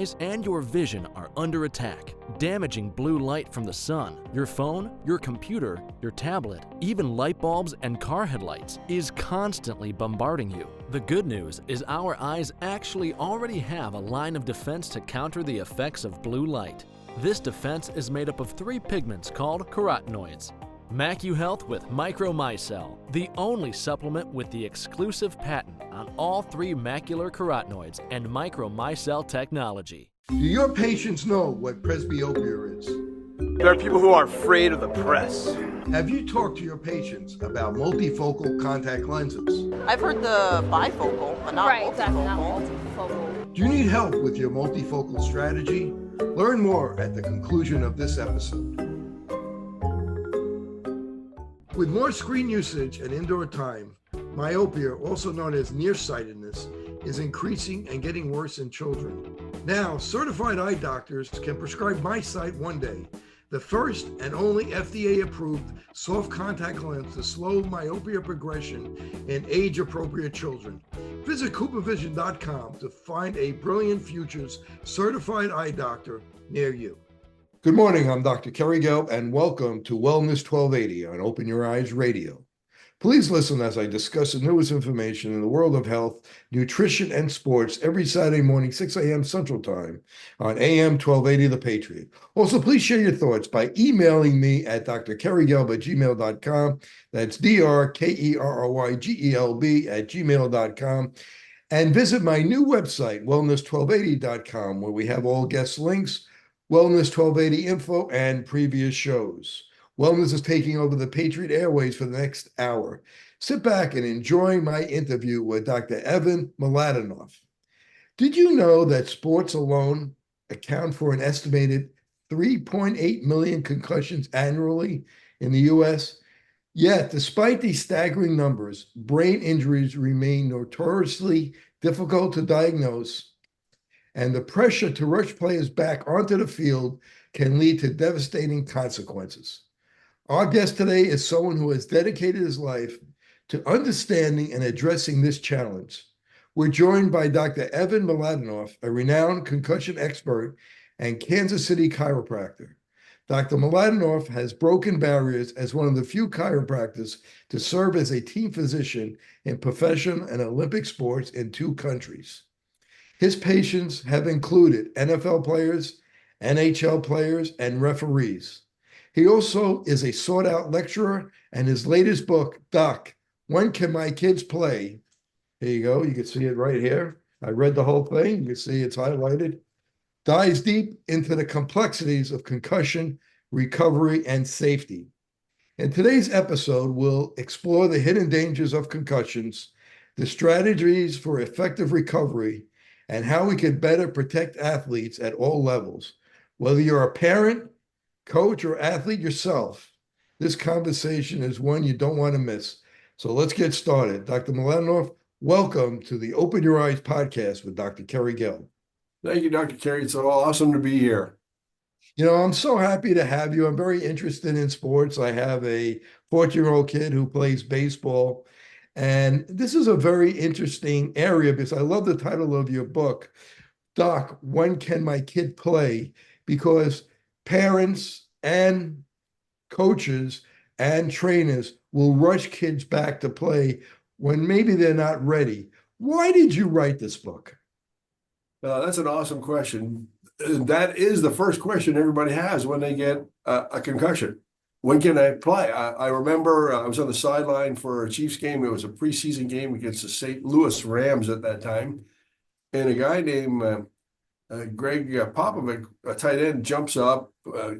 eyes and your vision are under attack. Damaging blue light from the sun, your phone, your computer, your tablet, even light bulbs and car headlights is constantly bombarding you. The good news is our eyes actually already have a line of defense to counter the effects of blue light. This defense is made up of 3 pigments called carotenoids. MacuHealth with Micromicelle, the only supplement with the exclusive patent on all 3 macular carotenoids and Micromicelle technology. Do your patients know what presbyopia is? There are people who are afraid of the press. Have you talked to your patients about multifocal contact lenses? I've heard the bifocal, but not multifocal. Exactly, not multifocal. Do you need help with your multifocal strategy? Learn more at the conclusion of this episode. With more screen usage and indoor time, myopia, also known as nearsightedness, is increasing and getting worse in children. Now, certified eye doctors can prescribe MiSight One Day, the first and only FDA-approved soft contact lens to slow myopia progression in age-appropriate children. Visit CooperVision.com to find a Brilliant Futures certified eye doctor near you. Good morning, I'm Dr. Kerry Gelb, and welcome to Wellness 1280 on Open Your Eyes Radio. Please listen as I discuss the newest information in the world of health, nutrition, and sports every Saturday morning, 6 a.m. Central Time on AM 1280 The Patriot. Also, please share your thoughts by emailing me at drkerrygelb@gmail.com. That's drkerrygelb@gmail.com. And visit my new website, wellness1280.com, where we have all guest links, Wellness 1280 info, and previous shows. Wellness is taking over the Patriot Airways for the next hour. Sit back and enjoy my interview with Dr. Evan Mladenoff. Did you know that sports alone account for an estimated 3.8 million concussions annually in the U.S.? Yet, despite these staggering numbers, brain injuries remain notoriously difficult to diagnose, and the pressure to rush players back onto the field can lead to devastating consequences. Our guest today is someone who has dedicated his life to understanding and addressing this challenge. We're joined by Dr. Evan Mladenoff, a renowned concussion expert and Kansas City chiropractor. Dr. Mladenoff has broken barriers as one of the few chiropractors to serve as a team physician in professional and Olympic sports in 2 countries. His patients have included NFL players, NHL players, and referees. He also is a sought-out lecturer, and his latest book, Doc, When Can My Kids Play? Here you go. You can see it right here. I read the whole thing. You can see it's highlighted. Dives deep into the complexities of concussion, recovery, and safety. In today's episode, we'll explore the hidden dangers of concussions, the strategies for effective recovery, and how we can better protect athletes at all levels. Whether you're a parent, coach, or athlete yourself, this conversation is one you don't want to miss. So let's get started. Dr. Mladenoff, welcome to the Open Your Eyes podcast with Dr. Kerry Gelb. Thank you, Dr. Kerry. It's awesome to be here. You know, I'm so happy to have you. I'm very interested in sports. I have a 14-year-old kid who plays baseball. And this is a very interesting area because I love the title of your book, Doc, When Can My Kid Play? Because parents and coaches and trainers will rush kids back to play when maybe they're not ready. Why did you write this book? That's an awesome question. That is the first question everybody has when they get a concussion. When can I play? I remember I was on the sideline for a Chiefs game. It was a preseason game against the St. Louis Rams at that time. And a guy named Greg Popovic, a tight end, jumps up,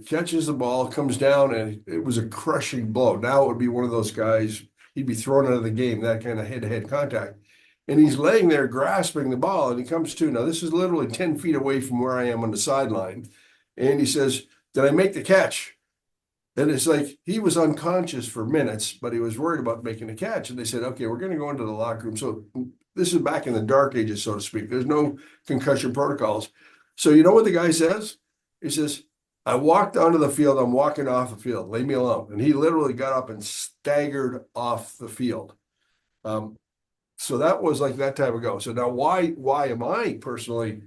catches the ball, comes down, and it was a crushing blow. Now it would be one of those guys, he'd be thrown out of the game, that kind of head-to-head contact. And he's laying there grasping the ball, and he comes to. Now, this is literally 10 feet away from where I am on the sideline. And he says, "Did I make the catch?" And it's like he was unconscious for minutes, but he was worried about making a catch. And they said, "Okay, we're going to go into the locker room." So this is back in the dark ages, so to speak. There's no concussion protocols. So you know what the guy says? He says, "I walked onto the field. I'm walking off the field. Leave me alone." And he literally got up and staggered off the field. So that was like that time ago. So now why am I personally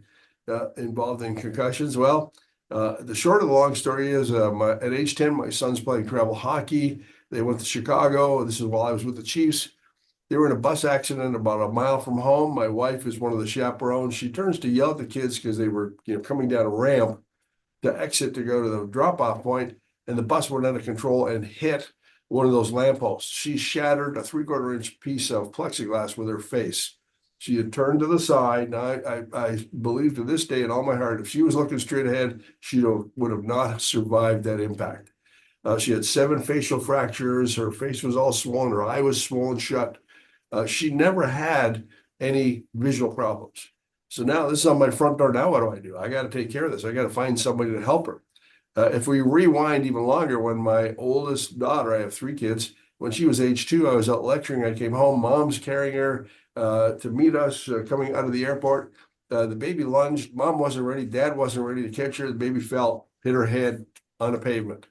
involved in concussions? Well, the short of the long story is at age 10, my son's playing travel hockey. They went to Chicago. This is while I was with the Chiefs. They were in a bus accident about a mile from home. My wife is one of the chaperones. She turns to yell at the kids because they were, coming down a ramp to exit to go to the drop-off point, and the bus went out of control and hit one of those lampposts. She shattered a 3/4 inch piece of plexiglass with her face. She had turned to the side. Now, I believe to this day in all my heart, if she was looking straight ahead, she would have not survived that impact. She had 7 facial fractures. Her face was all swollen. Her eye was swollen shut. She never had any visual problems. So now this is on my front door. Now what do? I got to take care of this. I got to find somebody to help her. If we rewind even longer, when my oldest daughter, I have 3 kids, when she was age 2, I was out lecturing. I came home, mom's carrying her to meet us coming out of the airport. The baby lunged. Mom wasn't ready. Dad wasn't ready to catch her. The baby fell, hit her head on a pavement.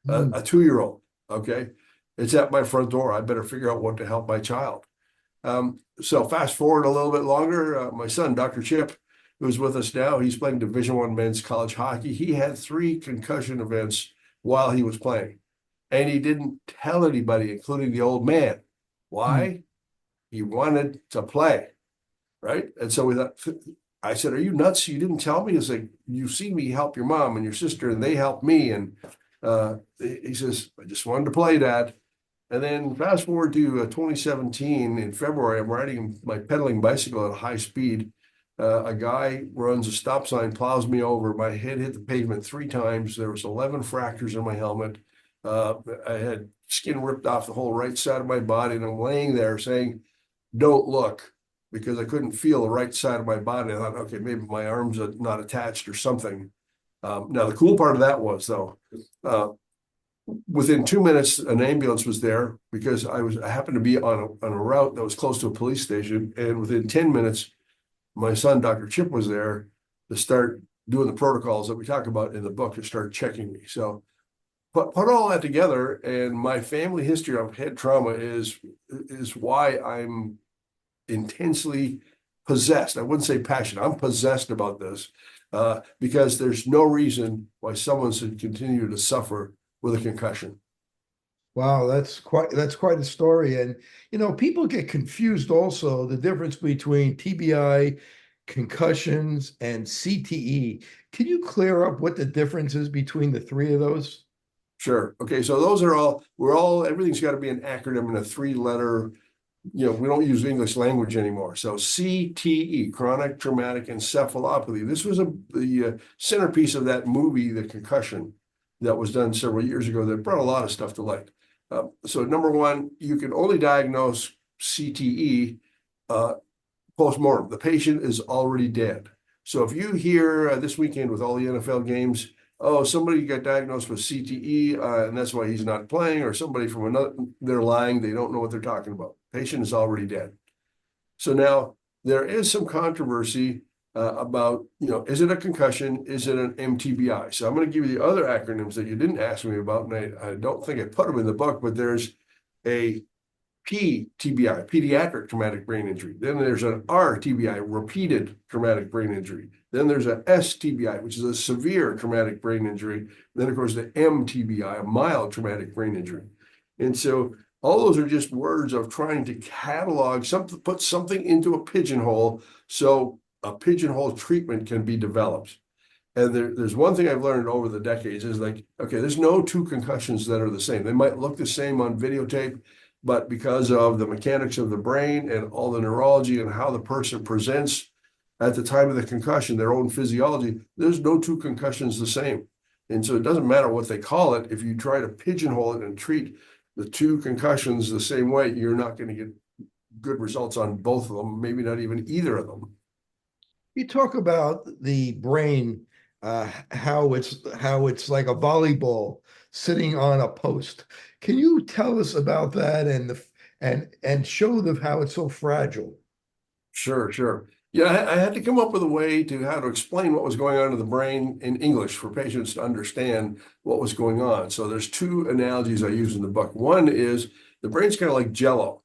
A 2-year-old. Okay. It's at my front door. I better figure out what to help my child. So fast forward a little bit longer, my son, Dr. Chip, who's with us now, he's playing Division I men's college hockey. He had 3 concussion events while he was playing, and he didn't tell anybody, including the old man. Why? He wanted to play, right? And so we thought, I said, "Are you nuts? You didn't tell me?" He's like, "You see me help your mom and your sister, and they helped me." And he says, "I just wanted to play, Dad." And then fast forward to 2017 in February, I'm riding my pedaling bicycle at high speed. A guy runs a stop sign, plows me over. My head hit the pavement 3 times. There was 11 fractures in my helmet. I had skin ripped off the whole right side of my body, and I'm laying there saying, "Don't look," because I couldn't feel the right side of my body. I thought, okay, maybe my arms are not attached or something. Now, the cool part of that was, though, within 2 minutes, an ambulance was there because I happened to be on a route that was close to a police station. And within 10 minutes, my son, Dr. Chip, was there to start doing the protocols that we talk about in the book, to start checking me. So put all that together, and my family history of head trauma is why I'm intensely possessed. I wouldn't say passionate. I'm possessed about this because there's no reason why someone should continue to suffer with a concussion. Wow, that's quite a story. And people get confused also the difference between TBI, concussions, and CTE. Can you clear up what the difference is between the 3 of those? Sure. Okay, so those are everything's got to be an acronym in a 3-letter. We don't use English language anymore. So CTE, chronic traumatic encephalopathy. This was the centerpiece of that movie, The Concussion, that was done several years ago that brought a lot of stuff to light. So number 1, you can only diagnose CTE post-mortem. The patient is already dead. So if you hear this weekend with all the NFL games, oh, somebody got diagnosed with CTE and that's why he's not playing, or somebody from another, they're lying, they don't know what they're talking about. Patient is already dead. So now there is some controversy about, is it a concussion? Is it an MTBI? So I'm going to give you the other acronyms that you didn't ask me about, and I don't think I put them in the book, but there's a PTBI, pediatric traumatic brain injury. Then there's an RTBI, repeated traumatic brain injury. Then there's a STBI, which is a severe traumatic brain injury. Then, of course, the MTBI, a mild traumatic brain injury. And so all those are just words of trying to catalog something, put something into a pigeonhole so a pigeonhole treatment can be developed. And there's one thing I've learned over the decades is like, okay, there's no 2 concussions that are the same. They might look the same on videotape, but because of the mechanics of the brain and all the neurology and how the person presents at the time of the concussion, their own physiology, there's no 2 concussions the same. And so it doesn't matter what they call it. If you try to pigeonhole it and treat the 2 concussions the same way, you're not going to get good results on both of them, maybe not even either of them. You talk about the brain, how it's like a volleyball sitting on a post. Can you tell us about that and show them how it's so fragile? Sure. Yeah, I had to come up with a way to how to explain what was going on in the brain in English for patients to understand what was going on. So there's 2 analogies I use in the book. One is the brain's kind of like Jello,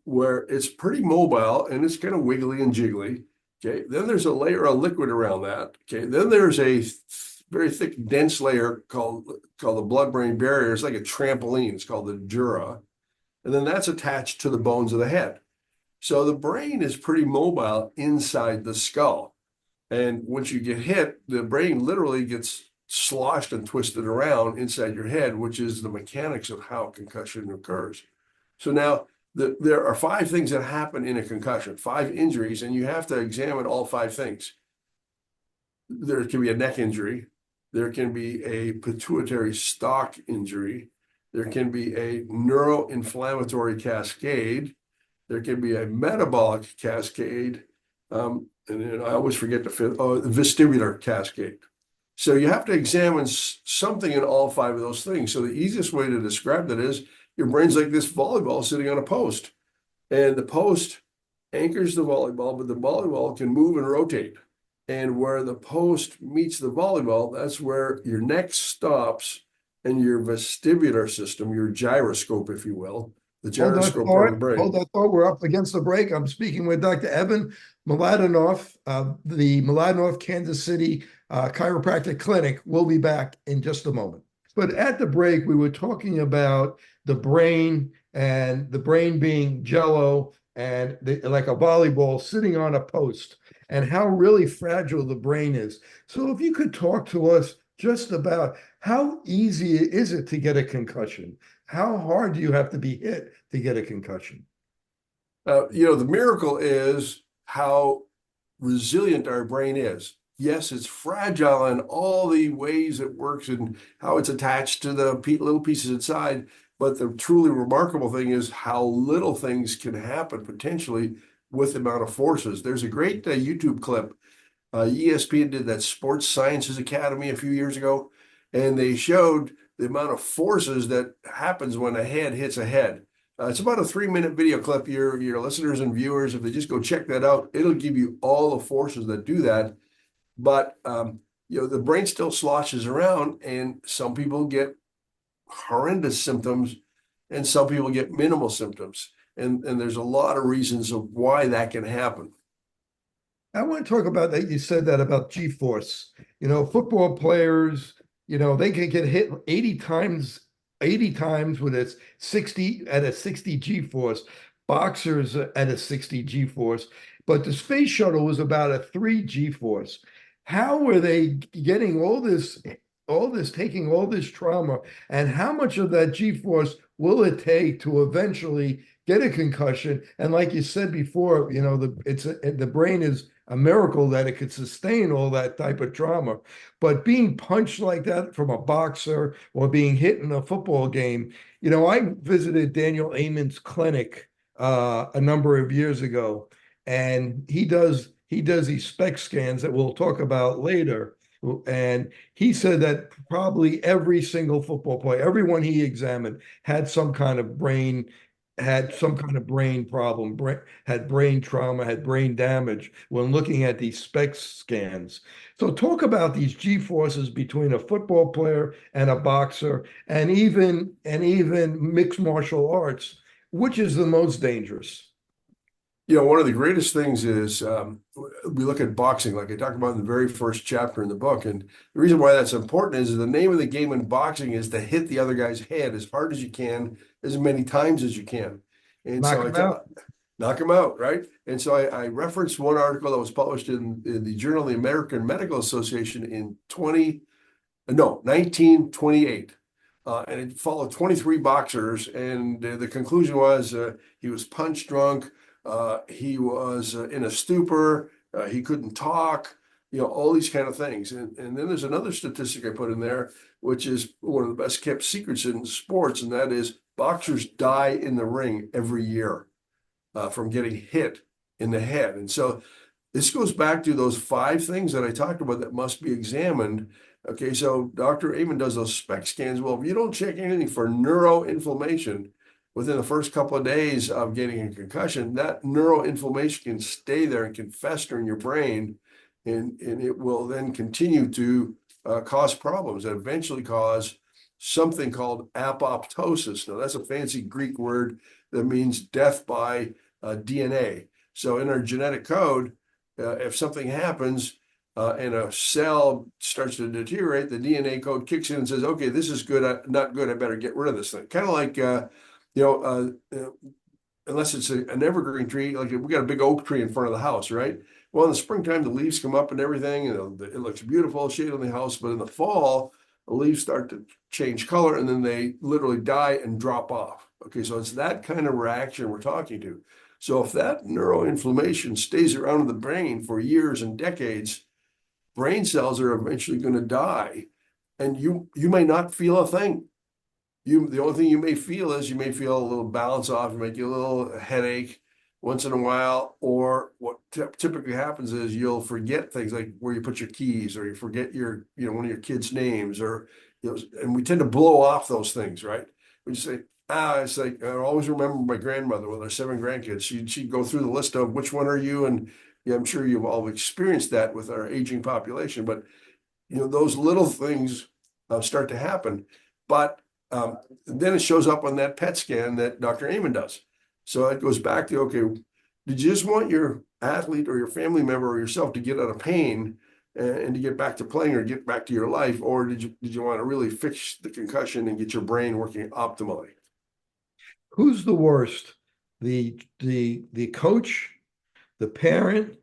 where it's pretty mobile and it's kind of wiggly and jiggly. Okay, then there's a layer of liquid around that. Okay, then there's a very thick, dense layer called the blood-brain barrier. It's like a trampoline. It's called the dura, and then that's attached to the bones of the head. So the brain is pretty mobile inside the skull. And once you get hit, the brain literally gets sloshed and twisted around inside your head, which is the mechanics of how concussion occurs. So now there are 5 things that happen in a concussion, 5 injuries, and you have to examine all 5 things. There can be a neck injury. There can be a pituitary stalk injury. There can be a neuroinflammatory cascade. There can be a metabolic cascade. And then I always forget the vestibular cascade. So you have to examine something in all 5 of those things. So the easiest way to describe that is your brain's like this volleyball sitting on a post. And the post anchors the volleyball, but the volleyball can move and rotate. And where the post meets the volleyball, that's where your neck stops and your vestibular system, your gyroscope, if you will, the gyroscope part of the brain. Hold that thought. We're up against the break. I'm speaking with Dr. Evan Mladenoff, the Mladenoff Kansas City Chiropractic Clinic. We'll be back in just a moment. But at the break, we were talking about the brain and the brain being jello and like a volleyball sitting on a post and how really fragile the brain is. So if you could talk to us just about how easy is it to get a concussion? How hard do you have to be hit to get a concussion? The miracle is how resilient our brain is. Yes, it's fragile in all the ways it works and how it's attached to the little pieces inside. But the truly remarkable thing is how little things can happen potentially with the amount of forces. There's a great YouTube clip. ESPN did that Sports Sciences Academy a few years ago, and they showed the amount of forces that happens when a head hits a head. It's about a 3-minute video clip. Your listeners and viewers, if they just go check that out, it'll give you all the forces that do that. But the brain still sloshes around, and some people get horrendous symptoms, and some people get minimal symptoms. And there's a lot of reasons of why that can happen. I want to talk about that. You said that about G-force. Football players, they can get hit 80 times with a 60 G-force. Boxers at a 60 G-force. But the space shuttle was about a 3 G-force. How were they getting taking all this trauma, and how much of that G-force will it take to eventually get a concussion? And like you said before, the brain is a miracle that it could sustain all that type of trauma. But being punched like that from a boxer or being hit in a football game, I visited Daniel Amen's clinic a number of years ago, and he does these SPECT scans that we'll talk about later. And he said that probably every single football player, everyone he examined, had some kind of brain problem, had brain trauma, had brain damage when looking at these SPECT scans. So talk about these G-forces between a football player and a boxer, and even mixed martial arts. Which is the most dangerous? One of the greatest things is we look at boxing, like I talked about in the very first chapter in the book. And the reason why that's important is the name of the game in boxing is to hit the other guy's head as hard as you can, as many times as you can. And knock him out, right? And so I referenced one article that was published in the Journal of the American Medical Association in 1928. And it followed 23 boxers. And the conclusion was he was punch drunk. He was in a stupor. He couldn't talk, all these kind of things. And then there's another statistic I put in there, which is one of the best kept secrets in sports. And that is boxers die in the ring every year from getting hit in the head. And so this goes back to those 5 things that I talked about that must be examined. Okay, so Dr. Amen does those SPECT scans. Well, if you don't check anything for neuroinflammation within the first couple of days of getting a concussion, that neuroinflammation can stay there and can fester in your brain, and it will then continue to cause problems that eventually cause something called apoptosis. Now, that's a fancy Greek word that means death by DNA. So in our genetic code, if something happens and a cell starts to deteriorate, the DNA code kicks in and says, okay, this is good, not good, I better get rid of this thing. Kind of like, unless it's an evergreen tree, like we got a big oak tree in front of the house, right? Well, in the springtime, the leaves come up and everything, and it looks beautiful, shade on the house. But in the fall, the leaves start to change color, and then they literally die and drop off. Okay, so it's that kind of reaction we're talking to. So if that neuroinflammation stays around in the brain for years and decades, brain cells are eventually going to die, and you may not feel a thing. The only thing you may feel is you may feel a little balance off, you may get a little headache once in a while, or what typically happens is you'll forget things like where you put your keys, or you forget your, one of your kids' names, or, and we tend to blow off those things, right? We just say, it's like, I always remember my grandmother with her 7 grandkids. She'd go through the list of which one are you? And yeah, I'm sure you've all experienced that with our aging population, but those little things start to happen. But then it shows up on that PET scan that Dr. Amen does. So it goes back to, okay, did you just want your athlete or your family member or yourself to get out of pain and to get back to playing or get back to your life? Or did you want to really fix the concussion and get your brain working optimally? Who's the worst? The coach, the parent,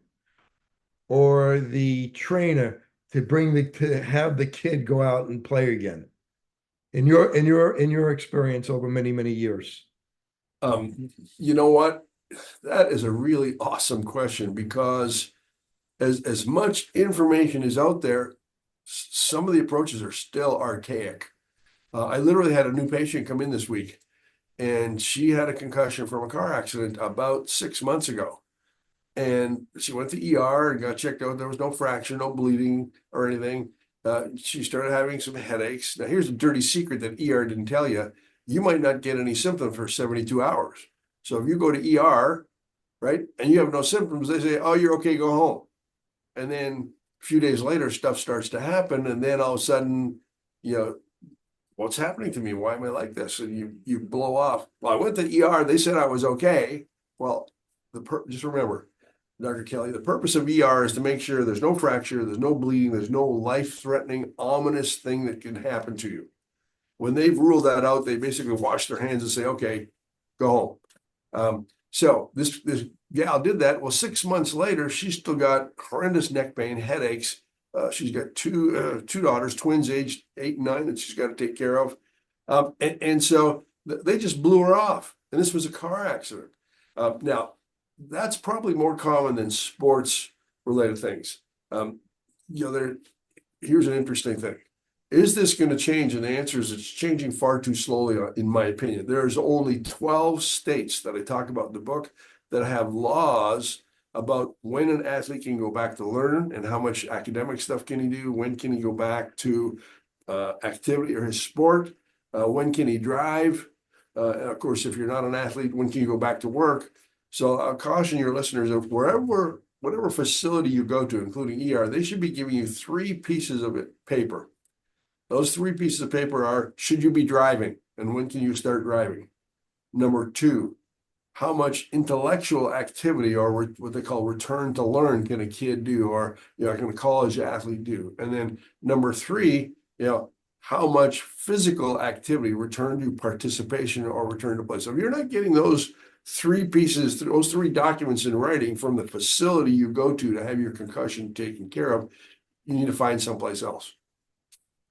or the trainer to have the kid go out and play again? In your experience over many, many years. You know what? That is a really awesome question, because as much information is out there, some of the approaches are still archaic. I literally had a new patient come in this week, and she had a concussion from a car accident about 6 months ago. And she went to ER and got checked out. There was no fracture, no bleeding or anything. She started having some headaches. Now, here's a dirty secret that ER didn't tell you. You might not get any symptoms for 72 hours. So if you go to ER, right, and you have no symptoms, they say, oh, you're okay, go home. And then a few days later, stuff starts to happen. And then all of a sudden, what's happening to me? Why am I like this? And you blow off. Well, I went to ER. They said I was okay. Well, just remember, Dr. Kelly, the purpose of ER is to make sure there's no fracture, there's no bleeding, there's no life-threatening, ominous thing that can happen to you. When they've ruled that out, they basically wash their hands and say, okay, go home. So this gal did that. Well, 6 months later, she's still got horrendous neck pain, headaches. She's got two daughters, twins aged 8 and 9, that she's got to take care of. And so they just blew her off. And this was a car accident. Now, that's probably more common than sports related things. Here's an interesting thing. Is this going to change? And the answer is it's changing far too slowly, in my opinion. There's only 12 states that I talk about in the book that have laws about when an athlete can go back to learn and how much academic stuff can he do, when can he go back to activity or his sport, when can he drive, and of course, if you're not an athlete, when can you go back to work? So I'll caution your listeners of whatever facility you go to, including ER, they should be giving you 3 pieces of paper. Those 3 pieces of paper are, should you be driving, and when can you start driving? Number 2, how much intellectual activity, or what they call return to learn, can a kid do, or can a college athlete do? And then number 3, how much physical activity, return to participation or return to play. So if you're not getting those 3 pieces, those 3 documents in writing from the facility you go to have your concussion taken care of, you need to find someplace else.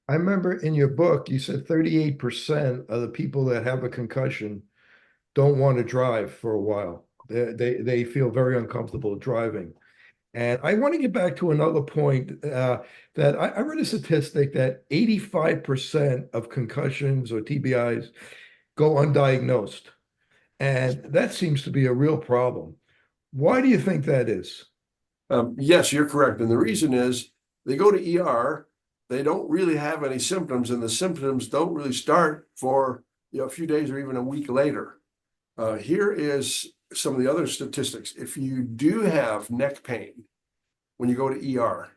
I remember in your book, you said 38% of the people that have a concussion don't want to drive for a while. They feel very uncomfortable driving. And I want to get back to another point that I read a statistic that 85% of concussions or TBIs go undiagnosed. And that seems to be a real problem. Why do you think that is? Yes, you're correct. And the reason is they go to ER, they don't really have any symptoms, and the symptoms don't really start for a few days or even a week later. Here is some of the other statistics. If you do have neck pain when you go to ER,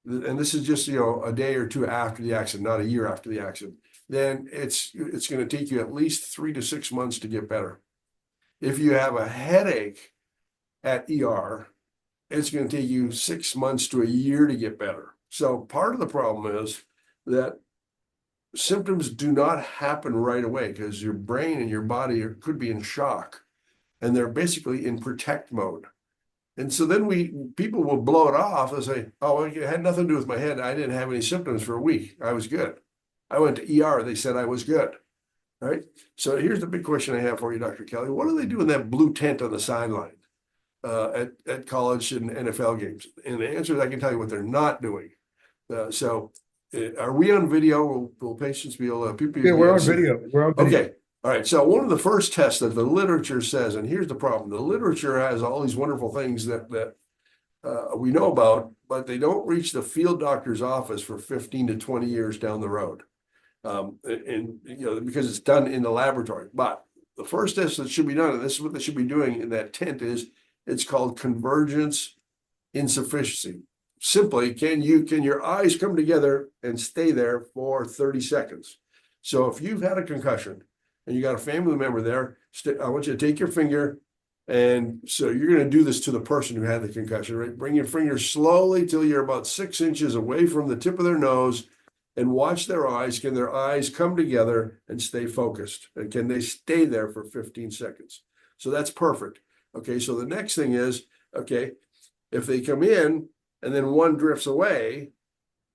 and this is just a day or 2 after the accident, not a year after the accident, then it's going to take you at least 3 to 6 months to get better. If you have a headache at ER it's going to take you 6 months to a year to get better. So part of the problem is that symptoms do not happen right away because your brain and your body could be in shock, and they're basically in protect mode. And so then people will blow it off and say, oh, it had nothing to do with my head. I didn't have any symptoms for a week. I was good. I went to ER. They said I was good. Right. So here's the big question I have for you, Dr. Kelly. What do they do in that blue tent on the sideline at college and NFL games? And the answer is I can tell you what they're not doing. Are we on video? Will patients be able to? People Yeah, we're on video. We're on video. Okay. All right. So one of the first tests that the literature says, and here's the problem: the literature has all these wonderful things that we know about, but they don't reach the field doctor's office for 15 to 20 years down the road. And because it's done in the laboratory. But the first test that should be done, and this is what they should be doing in that tent, is it's called convergence insufficiency. Simply, can your eyes come together and stay there for 30 seconds? So if you've had a concussion and you got a family member there, I want you to take your finger, and so you're going to do this to the person who had the concussion, right? Bring your finger slowly till you're about 6 inches away from the tip of their nose, and watch their eyes. Can their eyes come together and stay focused? And can they stay there for 15 seconds? So that's perfect. Okay, so the next thing is, okay, if they come in and then one drifts away,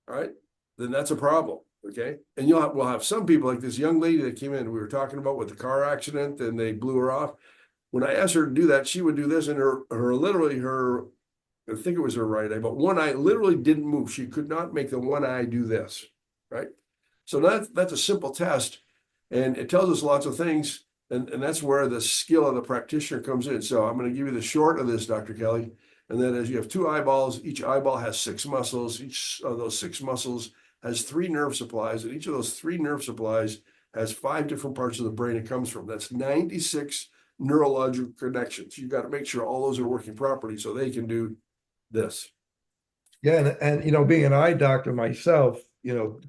all right, then that's a problem. Okay, and we'll have some people like this young lady that came in, we were talking about with the car accident, and they blew her off. When I asked her to do that, she would do this, and her I think it was her right eye, but one eye literally didn't move. She could not make the one eye do this. Right. So that's a simple test, and it tells us lots of things. And that's where the skill of the practitioner comes in. So I'm going to give you the short of this, Dr. Kelly. And that is, you have 2 eyeballs. Each eyeball has 6 muscles. Each of those 6 muscles has 3 nerve supplies. And each of those 3 nerve supplies has 5 different parts of the brain it comes from. That's 96 neurological connections. You've got to make sure all those are working properly so they can do this. Yeah. And being an eye doctor myself,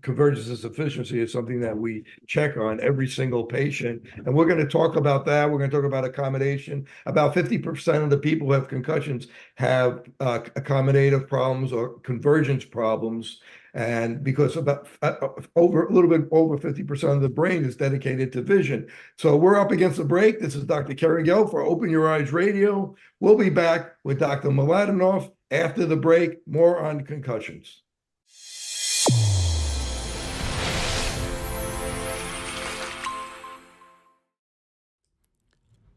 convergence and sufficiency is something that we check on every single patient. And we're going to talk about that. We're going to talk about accommodation. About 50% of the people who have concussions have accommodative problems or convergence problems. And because about a little bit over 50% of the brain is dedicated to vision. So we're up against the break. This is Dr. Kerry Gill for Open Your Eyes Radio. We'll be back with Dr. Mladenoff after the break. More on concussions.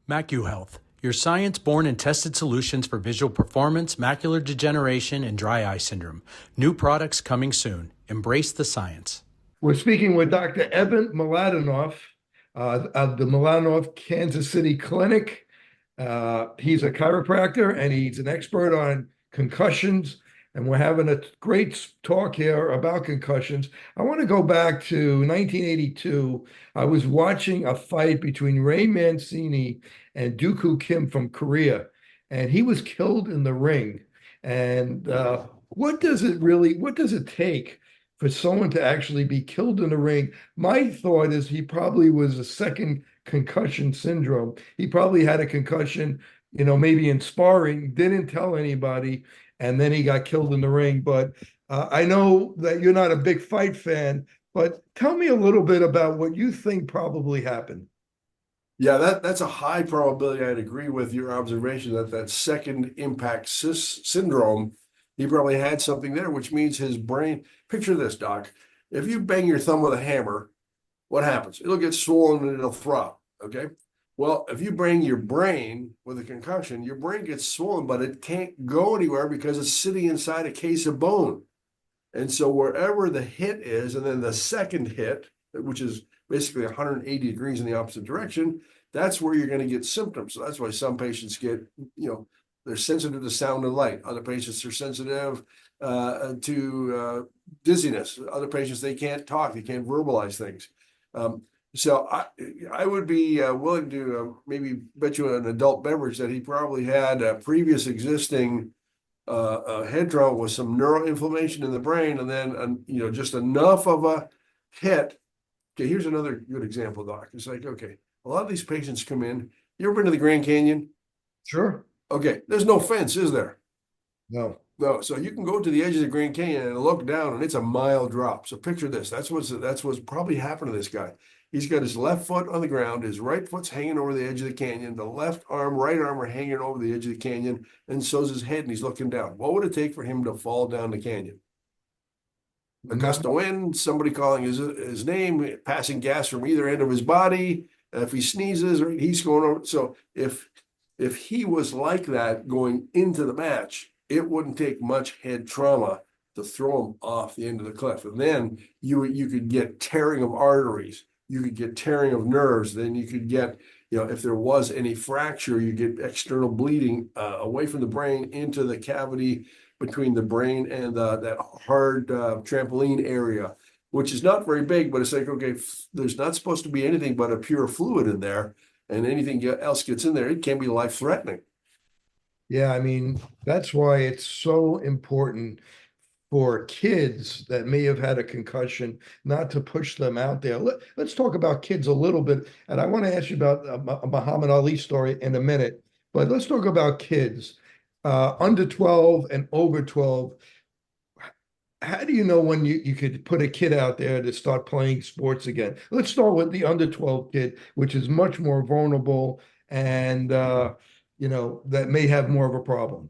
MacuHealth, your science-born and tested solutions for visual performance, macular degeneration, and dry eye syndrome. New products coming soon. Embrace the science. We're speaking with Dr. Evan Mladenoff of the Mladenoff Kansas City Clinic. He's a chiropractor and he's an expert on concussions. And we're having a great talk here about concussions. I want to go back to 1982. I was watching a fight between Ray Mancini and Dooku Kim from Korea, and he was killed in the ring. And what does it take for someone to actually be killed in the ring? My thought is he probably was a second concussion syndrome. He probably had a concussion, maybe in sparring, didn't tell anybody, and then he got killed in the ring. But I know that you're not a big fight fan, but tell me a little bit about what you think probably happened. Yeah, that's a high probability. I'd agree with your observation that second impact syndrome, he probably had something there, which means his brain. Picture this, Doc. If you bang your thumb with a hammer, what happens? It'll get swollen and it'll throb. Okay. Well, if you bang your brain with a concussion, your brain gets swollen, but it can't go anywhere because it's sitting inside a case of bone. And so wherever the hit is, and then the second hit, which is basically 180 degrees in the opposite direction, that's where you're going to get symptoms. So that's why some patients get, they're sensitive to sound and light. Other patients are sensitive to dizziness. Other patients, they can't talk, they can't verbalize things. So I would be willing to maybe bet you an adult beverage that he probably had a previous existing head trauma with some neuroinflammation in the brain, and then just enough of a hit. Okay, here's another good example, Doc. It's like, okay, a lot of these patients come in. You ever been to the Grand Canyon? Sure. Okay, there's no fence, is there? No. No, so you can go to the edge of the Grand Canyon and look down, and it's a mile drop. So picture this. That's what's probably happened to this guy. He's got his left foot on the ground, his right foot's hanging over the edge of the canyon, the left arm, right arm are hanging over the edge of the canyon, and so's his head, and he's looking down. What would it take for him to fall down the canyon? A gust of wind, somebody calling his name, passing gas from either end of his body. If he sneezes, or he's going over. So if he was like that going into the match, it wouldn't take much head trauma to throw him off the end of the cliff. And then you could get tearing of arteries, you could get tearing of nerves, then you could get, if there was any fracture, you get external bleeding away from the brain into the cavity between the brain and that hard trampoline area, which is not very big, but it's like, okay, there's not supposed to be anything but a pure fluid in there, and anything else gets in there, it can be life-threatening. Yeah, I mean, that's why it's so important for kids that may have had a concussion not to push them out there. Let's talk about kids a little bit. And I want to ask you about a Muhammad Ali story in a minute, but let's talk about kids under 12 and over 12. How do you know when you could put a kid out there to start playing sports again? Let's start with the under 12 kid, which is much more vulnerable and, that may have more of a problem.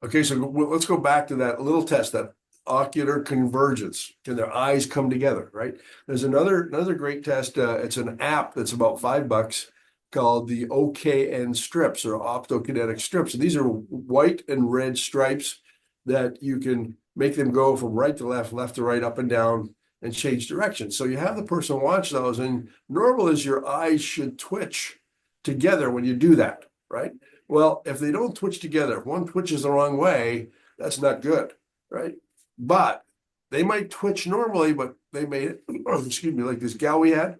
Okay, so let's go back to that little test, that ocular convergence. Can their eyes come together, right? There's another great test. It's an app that's about $5 called the OKN strips, or optokinetic strips. And these are white and red stripes that you can make them go from right to left, left to right, up and down, and change direction. So you have the person watch those, and normal is your eyes should twitch together when you do that, right? Well, if they don't twitch together, if one twitches the wrong way, that's not good, right? But they might twitch normally, but they may, excuse me, like this gal we had,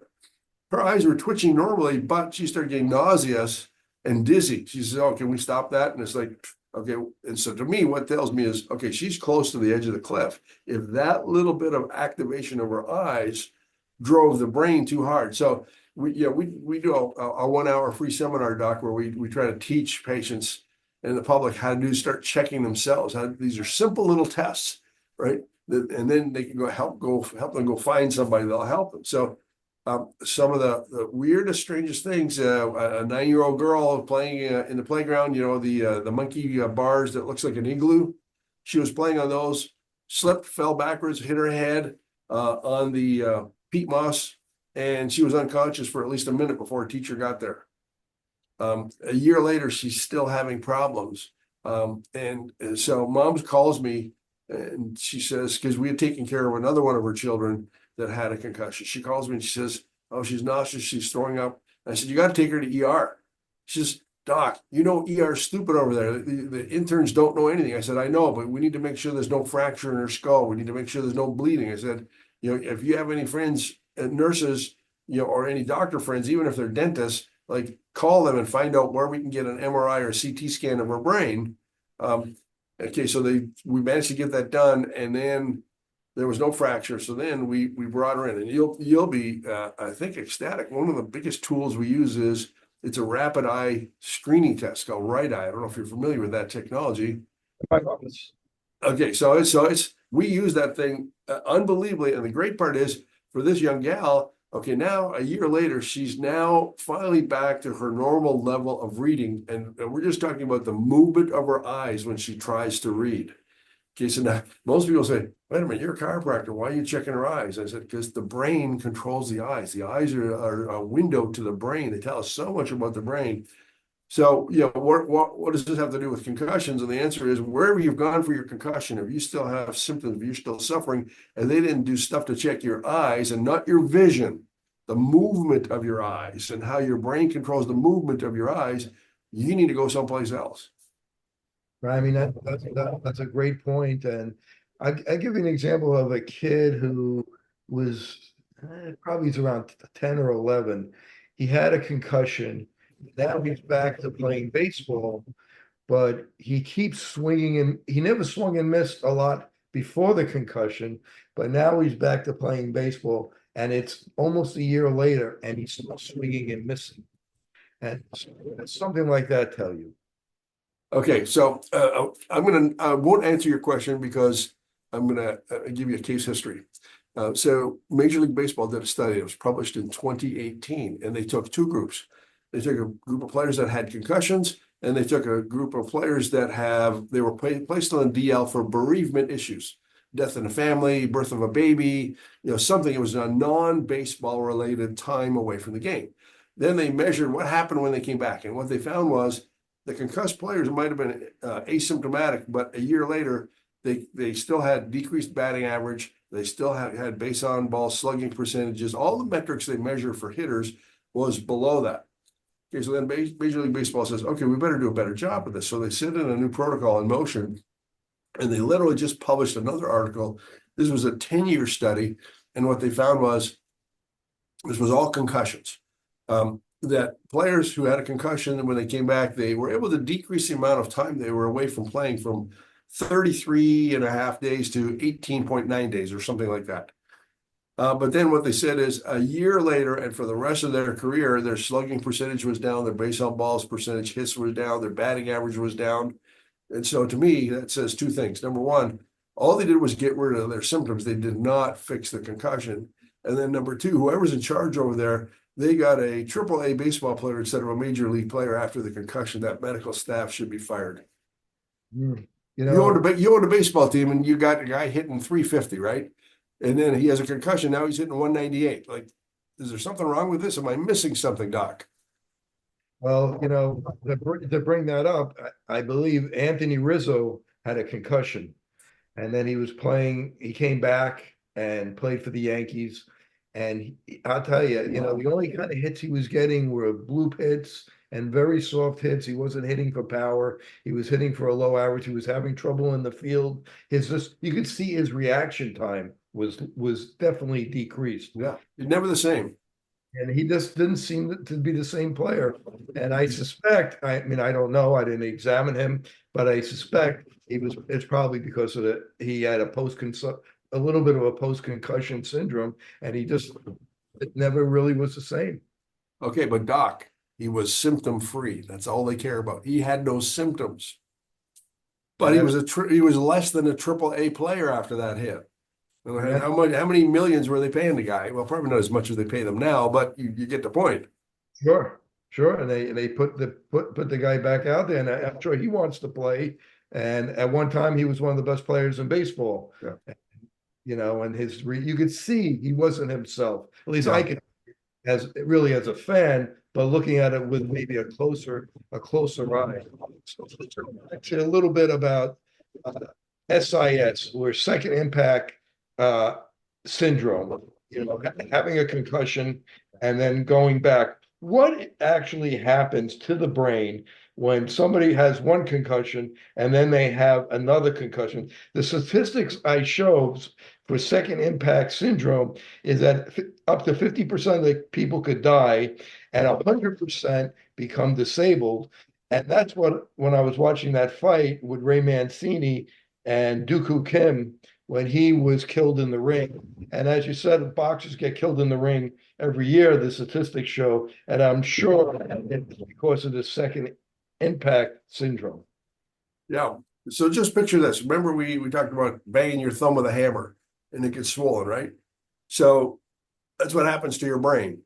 her eyes were twitching normally, but she started getting nauseous and dizzy. She says, "Oh, can we stop that?" And it's like, okay. And so to me, what tells me is, okay, she's close to the edge of the cliff. If that little bit of activation of her eyes drove the brain too hard. So we do a 1 hour free seminar, doc, where we try to teach patients and the public how to start checking themselves. These are simple little tests, right? And then they can help them go find somebody that'll help them. So some of the weirdest, strangest things, a 9-year-old girl playing in the playground, the monkey bars that looks like an igloo. She was playing on those, slipped, fell backwards, hit her head on the peat moss, and she was unconscious for at least a minute before a teacher got there. A year later, she's still having problems. And so mom calls me, and she says, because we had taken care of another one of her children that had a concussion. She calls me and she says, "Oh, she's nauseous, she's throwing up." I said, "You got to take her to ER." She says, "Doc, ER is stupid over there. The interns don't know anything." I said, "I know, but we need to make sure there's no fracture in her skull. We need to make sure there's no bleeding." I said, if you have any friends, nurses, or any doctor friends, even if they're dentists, like, call them and find out where we can get an MRI or a CT scan of her brain. Okay, so we managed to get that done, and then there was no fracture. So then we brought her in, and you'll be, I think, ecstatic. One of the biggest tools we use it's a rapid eye screening test called Right Eye. I don't know if you're familiar with that technology. Okay, so we use that thing unbelievably, and the great part is, for this young gal, okay, now a year later, she's now finally back to her normal level of reading, and we're just talking about the movement of her eyes when she tries to read. Okay, so now most people say, "Wait a minute, you're a chiropractor. Why are you checking her eyes?" I said, because the brain controls the eyes. The eyes are a window to the brain. They tell us so much about the brain. So, what does this have to do with concussions? And the answer is, wherever you've gone for your concussion, if you still have symptoms, if you're still suffering, and they didn't do stuff to check your eyes and not your vision, the movement of your eyes and how your brain controls the movement of your eyes, you need to go someplace else. Right. I mean, that's a great point. And I give you an example of a kid who was probably he's around 10 or 11. He had a concussion. Now he's back to playing baseball, but he keeps swinging, and he never swung and missed a lot before the concussion, but now he's back to playing baseball, and it's almost a year later, and he's still swinging and missing. And something like that tell you. Okay, so I won't answer your question because I'm gonna give you a case history. So Major League Baseball did a study. It was published in 2018, and they took two groups. They took a group of players that had concussions, and they took a group of players that they were placed on DL for bereavement issues, death in the family, birth of a baby, something. It was a non-baseball related time away from the game. Then they measured what happened when they came back, and what they found was the concussed players might have been asymptomatic, but a year later, they still had decreased batting average. They still had base on ball slugging percentages. All the metrics they measure for hitters was below that. Okay, so then Major League Baseball says, okay, we better do a better job of this. So they set in a new protocol in motion, and they literally just published another article. This was a 10-year study, and what they found was this was all concussions. That players who had a concussion, and when they came back, they were able to decrease the amount of time they were away from playing from 33.5 days to 18.9 days or something like that. But then what they said is a year later, and for the rest of their career, their slugging percentage was down, their base on balls percentage hits was down, their batting average was down. And so to me, that says two things. Number one, all they did was get rid of their symptoms. They did not fix the concussion. And then number two, whoever's in charge over there, they got a AAA baseball player instead of a major league player after the concussion. That medical staff should be fired. You You know, own a baseball team, and you got a guy hitting 350, right? And then he has a concussion. Now he's hitting 198. Like, is there something wrong with this? Am I missing something, Doc? well, to bring that up, I believe Anthony Rizzo had a concussion, and then he came back and played for the Yankees. And I'll tell you, the only kind of hits he was getting were bloop hits and very soft hits. He wasn't hitting for power. He was hitting for a low average. He was having trouble in the field. You could see his reaction time was definitely decreased. Yeah, he's never the same. And he just didn't seem to be the same player. And I suspect, I don't know, I didn't examine him, but I suspect it's probably because he had a little bit of a post-concussion syndrome, and it never really was the same. Okay, but Doc, he was symptom-free. That's all they care about. He had no symptoms. But he was less than a AAA player after that hit. Yeah. How many millions were they paying the guy? Well, probably not as much as they pay them now, but you get the point. Sure. And they put the guy back out there, and I'm sure he wants to play. And at one time, he was one of the best players in baseball. Yeah. And you could see he wasn't himself. At least Yeah. I could, as a fan, but looking at it with maybe a closer eye. So actually, a little bit about SIS, or second impact syndrome. Having a concussion and then going back. What actually happens to the brain when somebody has one concussion and then they have another concussion? The statistics I show for second impact syndrome is that up to 50% of the people could die and 100% become disabled. And that's what, when I was watching that fight with Ray Mancini and Dooku Kim, when he was killed in the ring. And as you said, boxers get killed in the ring every year, the statistics show, and I'm sure it's because of the second impact syndrome. Yeah. So just picture this. Remember we talked about banging your thumb with a hammer and it gets swollen, right? So that's what happens to your brain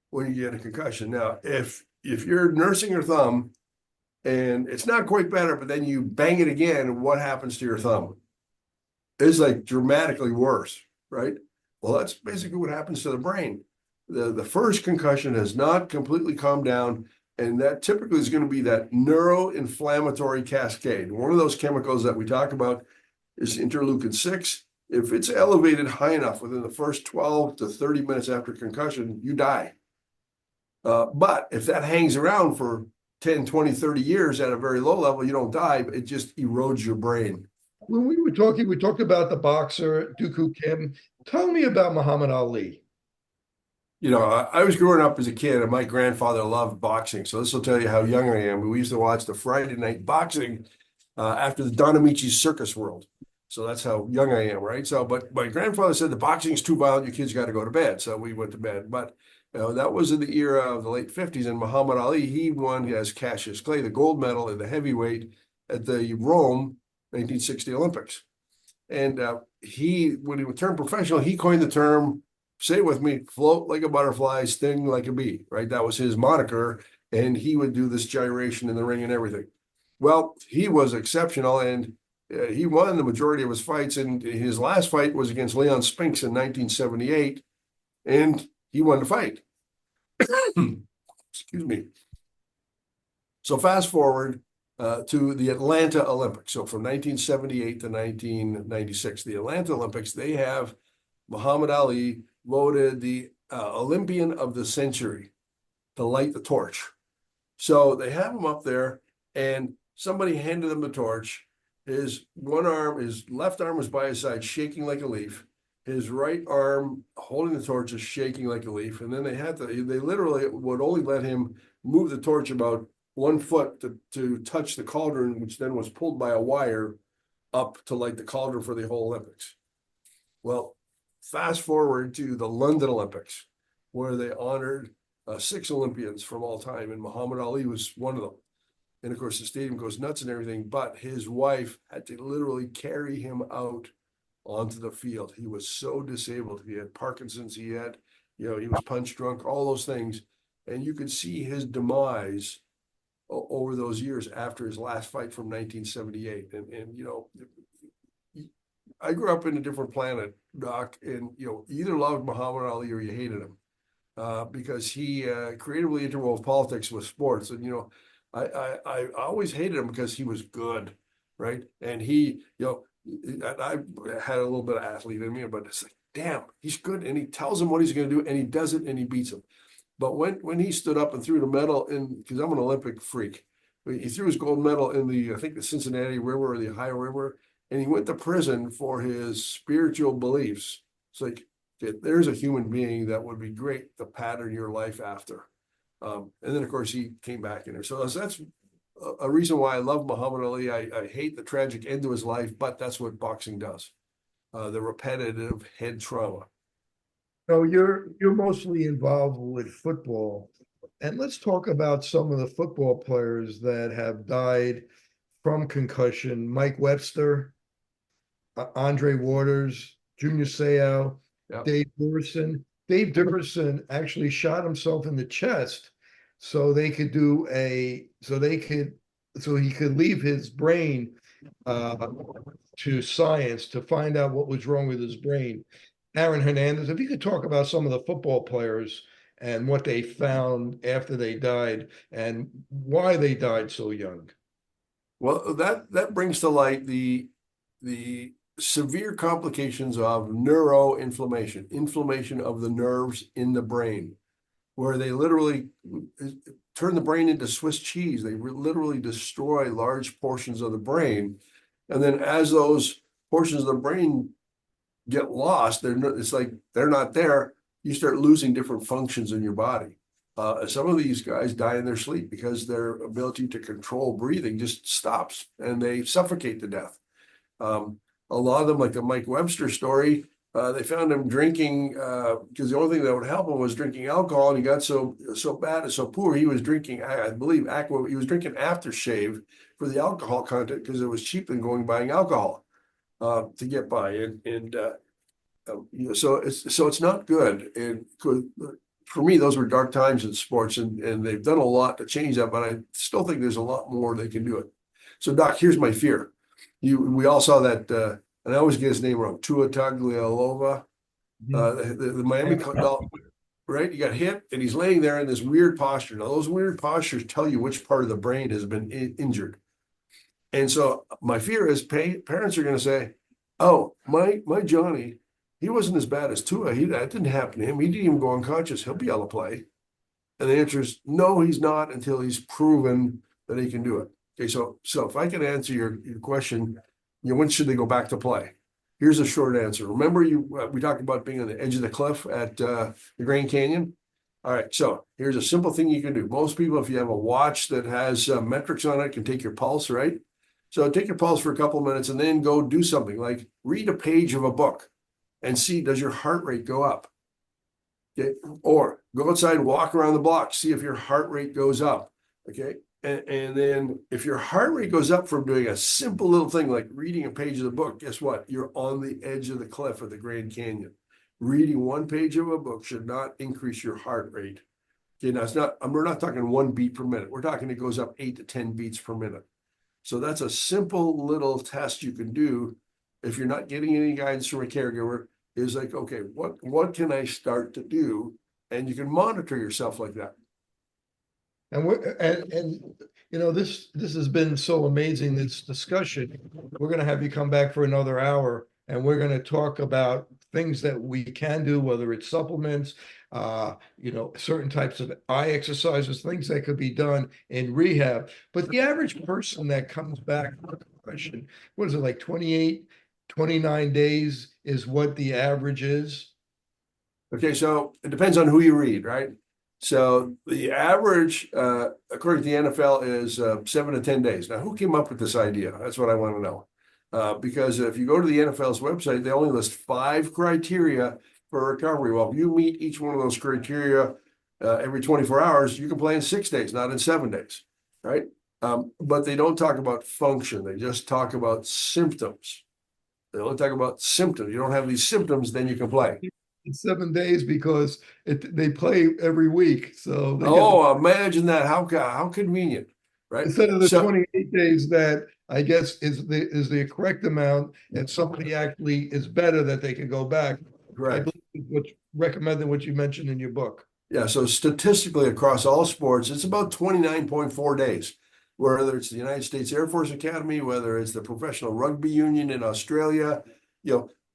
when you get a concussion. Now, if you're nursing your thumb and it's not quite better, but then you bang it again, what happens to your thumb? It's like dramatically worse, right? Well, that's basically what happens to the brain. The first concussion has not completely calmed down, and that typically is going to be that neuroinflammatory cascade. One of those chemicals that we talk about is interleukin-6. If it's elevated high enough within the first 12 to 30 minutes after concussion, you die. But if that hangs around for 10, 20, 30 years at a very low level, you don't die, but it just erodes your brain. When we talked about the boxer, Dooku Kim. Tell me about Muhammad Ali. I was growing up as a kid, and my grandfather loved boxing. So this will tell you how young I am. We used to watch the Friday night boxing after the Don Amici's Circus World. So that's how young I am, right? So, but my grandfather said the boxing's too violent, you kids got to go to bed. So we went to bed. But that was in the era of the late 50s, and Muhammad Ali, he won as Cassius Clay the gold medal in the heavyweight at the Rome 1960 Olympics. And when he turned professional, he coined the term, say it with me, float like a butterfly, sting like a bee, right? That was his moniker. And he would do this gyration in the ring and everything. Well, he was exceptional, and he won the majority of his fights. And his last fight was against Leon Spinks in 1978, and he won the fight. Excuse me. So fast forward to the Atlanta Olympics. So from 1978 to 1996, the Atlanta Olympics, they have Muhammad Ali voted the Olympian of the century to light the torch. So they have him up there, and somebody handed him the torch. His left arm was by his side, shaking like a leaf. His right arm holding the torch is shaking like a leaf. And then they literally would only let him move the torch about 1 foot to touch the cauldron, which then was pulled by a wire up to light the cauldron for the whole Olympics. Well, fast forward to the London Olympics, where they honored 6 Olympians from all time, and Muhammad Ali was one of them. And of course, the stadium goes nuts and everything, but his wife had to literally carry him out onto the field. He was so disabled. He had Parkinson's, he was punch drunk, all those things. And you could see his demise over those years after his last fight from 1978. I grew up in a different planet, Doc, and you either loved Muhammad Ali or you hated him. Because he creatively interwove politics with sports. And, I always hated him because he was good, right? And I had a little bit of athlete in me, but it's like, damn, he's good. And he tells him what he's going to do, and he does it, and he beats him. But when he stood up and threw the medal because I'm an Olympic freak, he threw his gold medal in the Cincinnati River or the Ohio River, and he went to prison for his spiritual beliefs. It's like, there's a human being that would be great to pattern your life after. And then, of course, he came back in there. So that's a reason why I love Muhammad Ali. I hate the tragic end to his life, but that's what boxing does. The repetitive head trauma. So you're mostly involved with football. And let's talk about some of the football players that have died from concussion. Mike Webster, Andre Waters, Junior Seau, Yep. Dave Durson. Dave Durson actually shot himself in the chest so he could leave his brain to science to find out what was wrong with his brain. Aaron Hernandez, if you could talk about some of the football players and what they found after they died and why they died so young. Well, that brings to light the severe complications of neuroinflammation, inflammation of the nerves in the brain, where they literally turn the brain into Swiss cheese. They literally destroy large portions of the brain. And then as those portions of the brain get lost, it's like they're not there. You start losing different functions in your body. Some of these guys die in their sleep because their ability to control breathing just stops and they suffocate to death. A lot of them, like the Mike Webster story, they found him drinking because the only thing that would help him was drinking alcohol, and he got so bad and so poor he was drinking, I believe, he was drinking aftershave for the alcohol content because it was cheaper than going buying alcohol to get by, so it's not good. And for me, those were dark times in sports, and they've done a lot to change that, but I still think there's a lot more they can do it. So, Doc, here's my fear. We all saw that, and I always get his name wrong, Tua Taglialova, the Miami Dolphins, right? He got hit, and he's laying there in this weird posture. Now, those weird postures tell you which part of the brain has been injured. And so my fear is parents are going to say, oh, my Johnny, he wasn't as bad as Tua. That didn't happen to him. He didn't even go unconscious. He'll be able to play. And the answer is no, he's not until he's proven that he can do it. Okay, so if I can answer your question, when should they go back to play? Here's a short answer. Remember, we talked about being on the edge of the cliff at the Grand Canyon? All right, so here's a simple thing you can do. Most people, if you have a watch that has metrics on it, can take your pulse, right? So take your pulse for a couple of minutes and then go do something like read a page of a book and see, does your heart rate go up? Okay, or go outside and walk around the block, see if your heart rate goes up. Okay, And then if your heart rate goes up from doing a simple little thing like reading a page of the book, guess what? You're on the edge of the cliff of the Grand Canyon. Reading one page of a book should not increase your heart rate. Okay, now we're not talking 1 beat per minute. We're talking it goes up 8 to 10 beats per minute. So that's a simple little test you can do if you're not getting any guidance from a caregiver. Is like, okay, what can I start to do? And you can monitor yourself like that. And this has been so amazing, this discussion. We're going to have you come back for another hour, and we're going to talk about things that we can do, whether it's supplements, certain types of eye exercises, things that could be done in rehab. But the average person that comes back with a question, what is it, like 28, 29 days is what the average is? Okay, so it depends on who you read, right? So the average, according to the NFL, is 7 to 10 days. Now, who came up with this idea? That's what I want to know. Because if you go to the NFL's website, they only list 5 criteria for recovery. Well, if you meet each one of those criteria every 24 hours, you can play in 6 days, not in 7 days, right? But they don't talk about function. They just talk about symptoms. They only talk about symptoms. You don't have these symptoms, then you can play. In 7 days because they play every week. So imagine that. How convenient, right? Instead of the 28 days that I guess is the correct amount, and somebody actually is better that they can go back. Correct. I believe what's recommended, what you mentioned in your book. Yeah. So statistically across all sports, it's about 29.4 days. Whether it's the United States Air Force Academy, whether it's the Professional Rugby Union in Australia,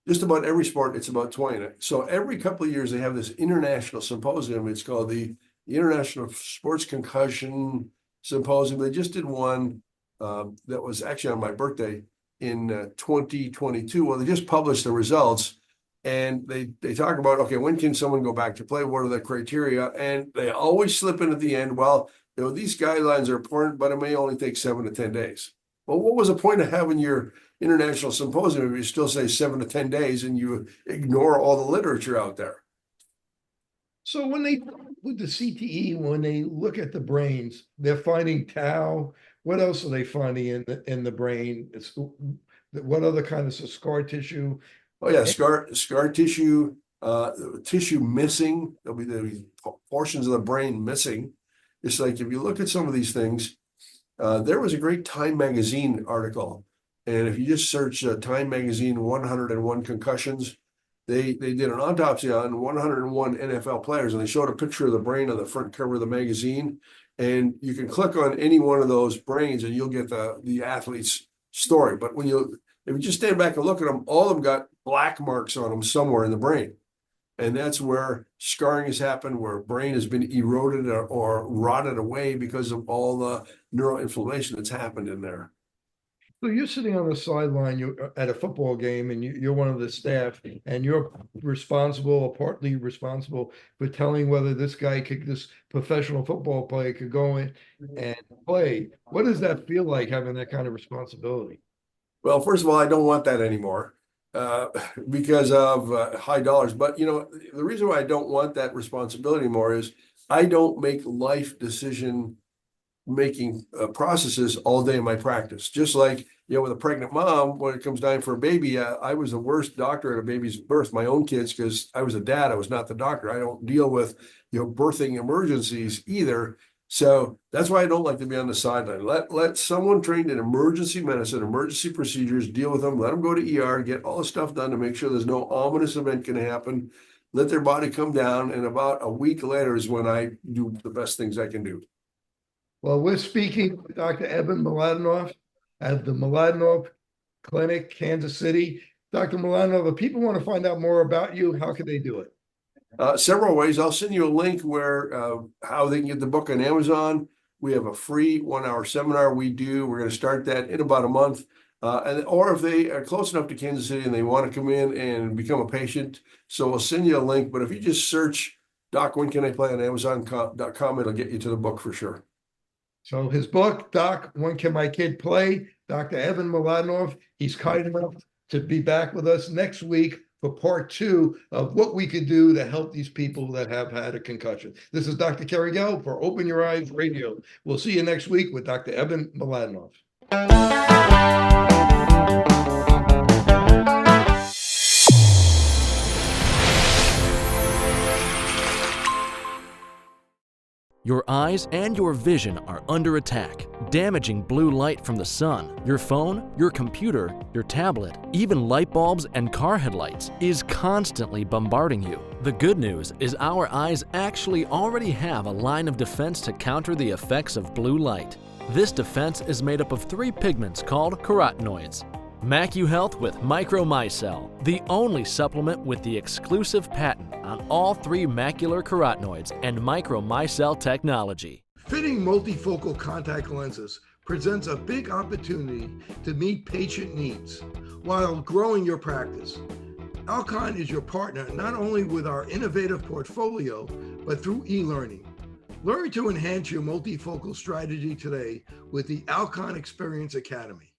just about every sport, it's about 20. So every couple of years, they have this international symposium. It's called the International Sports Concussion Symposium. They just did one that was actually on my birthday in 2022. Well, they just published the results, and they talk about, okay, when can someone go back to play? What are the criteria? And they always slip in at the end, well, these guidelines are important, but it may only take 7 to 10 days. Well, what was the point of having your international symposium if you still say 7 to 10 days and you ignore all the literature out there? So with the CTE, when they look at the brains, they're finding tau. What else are they finding in the brain? What other kinds of scar tissue? Oh yeah, scar tissue, tissue missing. There'll be portions of the brain missing. It's like if you look at some of these things, there was a great Time magazine article, and if you just search Time magazine 101 concussions, they did an autopsy on 101 NFL players, and they showed a picture of the brain on the front cover of the magazine, and you can click on any one of those brains and you'll get the athlete's story. But if you just stand back and look at them, all of them got black marks on them somewhere in the brain. And that's where scarring has happened, where brain has been eroded or rotted away because of all the neuroinflammation that's happened in there. So you're sitting on the sideline, you're at a football game, and you're one of the staff, and you're responsible or partly responsible for telling whether this professional football player could go in and play. What does that feel like, having that kind of responsibility? Well, first of all, I don't want that anymore. Because of high dollars. But, the reason why I don't want that responsibility more is I don't make life decision making processes all day in my practice. Just like, with a pregnant mom, when it comes time for a baby, I was the worst doctor at a baby's birth, my own kids, because I was a dad. I was not the doctor. I don't deal with, birthing emergencies either. So that's why I don't like to be on the sideline. Let someone trained in emergency medicine, emergency procedures, deal with them. Let them go to ER, get all the stuff done to make sure there's no ominous event going to happen. Let their body come down, and about a week later is when I do the best things I can do. Well, we're speaking with Dr. Evan Mladenoff at the Mladenoff Clinic, Kansas City. Dr. Mladenoff, if people want to find out more about you, how can they do it? Several ways. I'll send you a link where how they can get the book on Amazon. We have a free 1-hour seminar we do. We're going to start that in about a month. Or if they are close enough to Kansas City and they want to come in and become a patient, so we'll send you a link. But if you just search Doc, when can I play on Amazon.com, it'll get you to the book for sure. So his book, Doc, When Can My Kid Play? Dr. Evan Mladenoff, he's kind enough to be back with us next week for part 2 of what we could do to help these people that have had a concussion. This is Dr. Kerry Gell for Open Your Eyes Radio. We'll see you next week with Dr. Evan Mladenoff. Your eyes and your vision are under attack. Damaging blue light from the sun, your phone, your computer, your tablet, even light bulbs and car headlights is constantly bombarding you. The good news is our eyes actually already have a line of defense to counter the effects of blue light. This defense is made up of 3 pigments called carotenoids. MacuHealth with Micromicelle, the only supplement with the exclusive patent on all 3 macular carotenoids and Micromicelle technology. Fitting multifocal contact lenses presents a big opportunity to meet patient needs while growing your practice. Alcon is your partner not only with our innovative portfolio, but through e-learning. Learn to enhance your multifocal strategy today with the Alcon Experience Academy.